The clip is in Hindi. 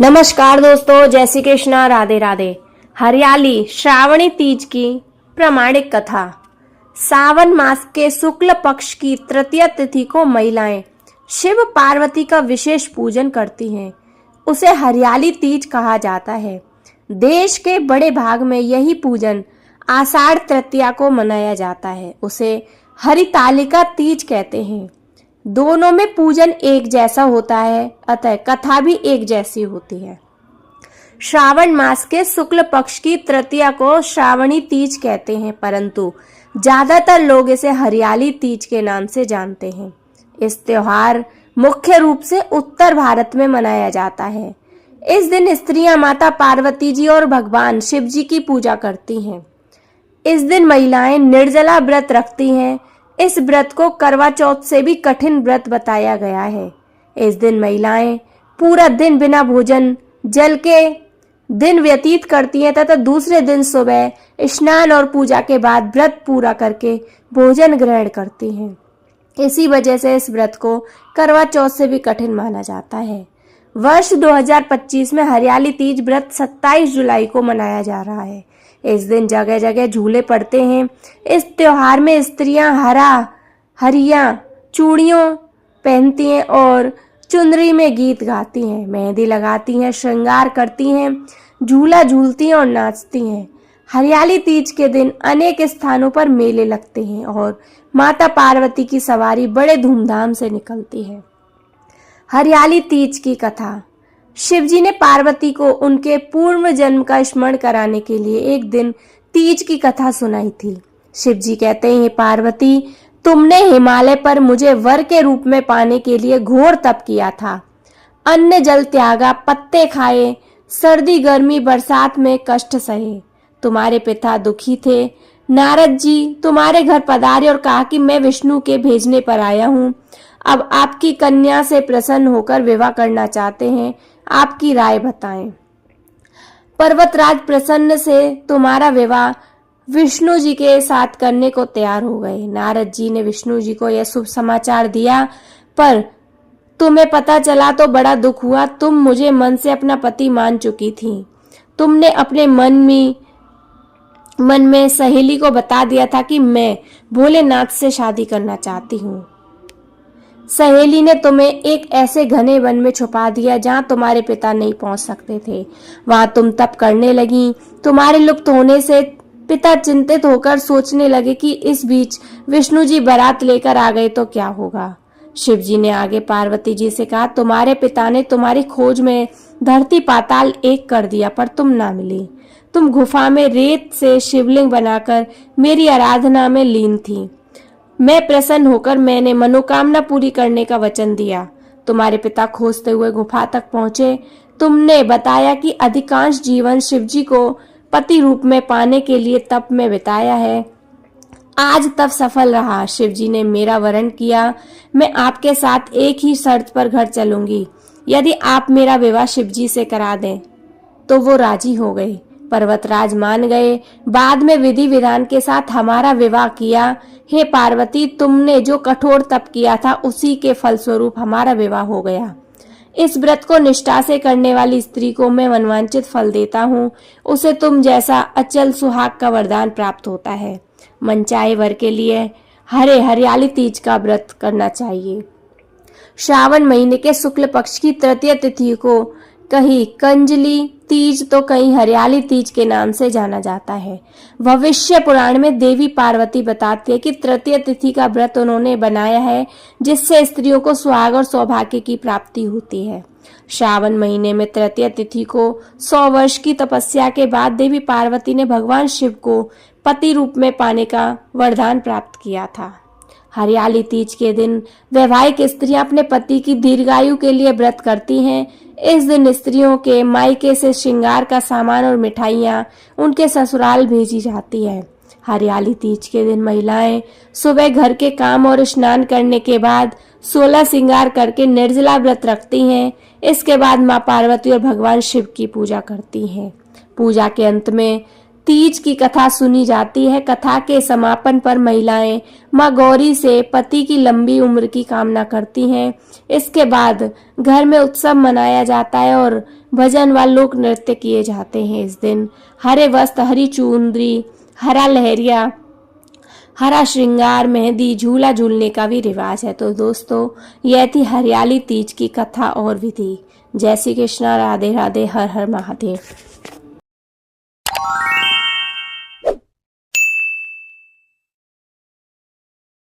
नमस्कार दोस्तों, जय श्री कृष्णा, राधे राधे। हरियाली श्रावणी तीज की प्रामाणिक कथा। सावन मास के शुक्ल पक्ष की तृतीय तिथि को महिलाएं शिव पार्वती का विशेष पूजन करती हैं। उसे हरियाली तीज कहा जाता है। देश के बड़े भाग में यही पूजन आषाढ़ तृतीया को मनाया जाता है। उसे हरितालिका तीज कहते हैं। दोनों में पूजन एक जैसा होता है, अतः कथा भी एक जैसी होती है। श्रावण मास के शुक्ल पक्ष की तृतीया को श्रावणी तीज कहते हैं, परंतु ज्यादातर लोग इसे हरियाली तीज के नाम से जानते हैं। इस त्योहार मुख्य रूप से उत्तर भारत में मनाया जाता है। इस दिन स्त्रियां माता पार्वती जी और भगवान शिव जी की पूजा करती हैं। इस दिन महिलाएं निर्जला व्रत रखती हैं। इस व्रत को करवा चौथ से भी कठिन व्रत बताया गया है। इस दिन महिलाएं पूरा दिन बिना भोजन जल के दिन व्यतीत करती हैं तथा दूसरे दिन सुबह स्नान और पूजा के बाद व्रत पूरा करके भोजन ग्रहण करती हैं। इसी वजह से इस व्रत को करवा चौथ से भी कठिन माना जाता है। वर्ष 2025 में हरियाली तीज व्रत 27 जुलाई को मनाया जा रहा है। इस दिन जगह जगह झूले पड़ते हैं। इस त्योहार में स्त्रियां हरिया चूड़ियों पहनती हैं और चुनरी में गीत गाती हैं, मेहंदी लगाती हैं, श्रृंगार करती हैं, झूला झूलती हैं और नाचती हैं। हरियाली तीज के दिन अनेक स्थानों पर मेले लगते हैं और माता पार्वती की सवारी बड़े धूमधाम से निकलती है। हरियाली तीज की कथा। शिवजी ने पार्वती को उनके पूर्व जन्म का स्मरण कराने के लिए एक दिन तीज की कथा सुनाई थी। शिवजी कहते हैं, पार्वती, तुमने हिमालय पर मुझे वर के रूप में पाने के लिए घोर तप किया था। अन्न जल त्यागा, पत्ते खाए, सर्दी गर्मी बरसात में कष्ट सहे। तुम्हारे पिता दुखी थे। नारद जी तुम्हारे घर पधारे और कहा कि मैं विष्णु के भेजने पर आया हूँ। अब आपकी कन्या से प्रसन्न होकर विवाह करना चाहते हैं, आपकी राय बताएं। पर्वतराज प्रसन्न से तुम्हारा विवाह विष्णु जी के साथ करने को तैयार हो गए। नारद जी ने विष्णु जी को यह शुभ समाचार दिया, पर तुम्हें पता चला तो बड़ा दुख हुआ। तुम मुझे मन से अपना पति मान चुकी थी। तुमने अपने मन में सहेली को बता दिया था कि मैं भोलेनाथ से शादी करना चाहती हूँ। सहेली ने तुम्हें एक ऐसे घने वन में छुपा दिया जहां तुम्हारे पिता नहीं पहुंच सकते थे। वहां तुम तप करने लगी। तुम्हारे लुप्त होने से पिता चिंतित होकर सोचने लगे कि इस बीच विष्णु जी बारात लेकर आ गए तो क्या होगा। शिव जी ने आगे पार्वती जी से कहा, तुम्हारे पिता ने तुम्हारी खोज में धरती पाताल एक कर दिया, पर तुम ना मिली। तुम गुफा में रेत से शिवलिंग बनाकर मेरी आराधना में लीन थी। मैं प्रसन्न होकर मैंने मनोकामना पूरी करने का वचन दिया। तुम्हारे पिता खोजते हुए गुफा तक पहुंचे। तुमने बताया कि अधिकांश जीवन शिवजी को पति रूप में पाने के लिए तप में बिताया है। आज तप सफल रहा। शिवजी ने मेरा वरण किया। मैं आपके साथ एक ही शर्त पर घर चलूंगी। यदि आप मेरा विवाह शिवजी से करा दें तो वो राजी हो गए। पर्वतराज मान गए। बाद में विधि विधान के साथ हमारा विवाह किया। हे पार्वती, तुमने जो कठोर तप किया था उसी के फलस्वरूप हमारा विवाह हो गया। इस व्रत को निष्ठा से करने वाली स्त्री को मैं मनवांचित फल देता हूँ। उसे तुम जैसा अचल सुहाग का वरदान प्राप्त होता है। मनचाहे वर के लिए हरियाली तीज का व्रत करना चाहिए। श्रावण महीने के शुक्ल पक्ष की तृतीय तिथि को कहीं कंजली तीज तो कहीं हरियाली तीज के नाम से जाना जाता है। भविष्य पुराण में देवी पार्वती बताती है कि तृतीय तिथि का व्रत उन्होंने बनाया है जिससे स्त्रियों को सुहाग और सौभाग्य की प्राप्ति होती है। श्रावण महीने में तृतीय तिथि को 100 वर्ष की तपस्या के बाद देवी पार्वती ने भगवान शिव को पति रूप में पाने का वरदान प्राप्त किया था। हरियाली तीज के दिन वैवाहिक स्त्रियां अपने पति की दीर्घायु के लिए व्रत करती हैं। इस दिन स्त्रियों के मायके से श्रृंगार का सामान और मिठाइयाँ उनके ससुराल भेजी जाती है। हरियाली तीज के दिन महिलाएं सुबह घर के काम और स्नान करने के बाद 16 श्रृंगार करके निर्जला व्रत रखती हैं। इसके बाद मां पार्वती और भगवान शिव की पूजा करती हैं। पूजा के अंत में तीज की कथा सुनी जाती है। कथा के समापन पर महिलाएं मां गौरी से पति की लंबी उम्र की कामना करती हैं। इसके बाद घर में उत्सव मनाया जाता है और भजन व लोक नृत्य किए जाते हैं। इस दिन हरे वस्त्र, हरी चुनरी, हरा लहरिया, हरा श्रृंगार, मेहंदी, झूला झूलने का भी रिवाज है। तो दोस्तों, यह थी हरियाली तीज की कथा और विधि। जय श्री कृष्णा, राधे राधे, हर हर महादेव।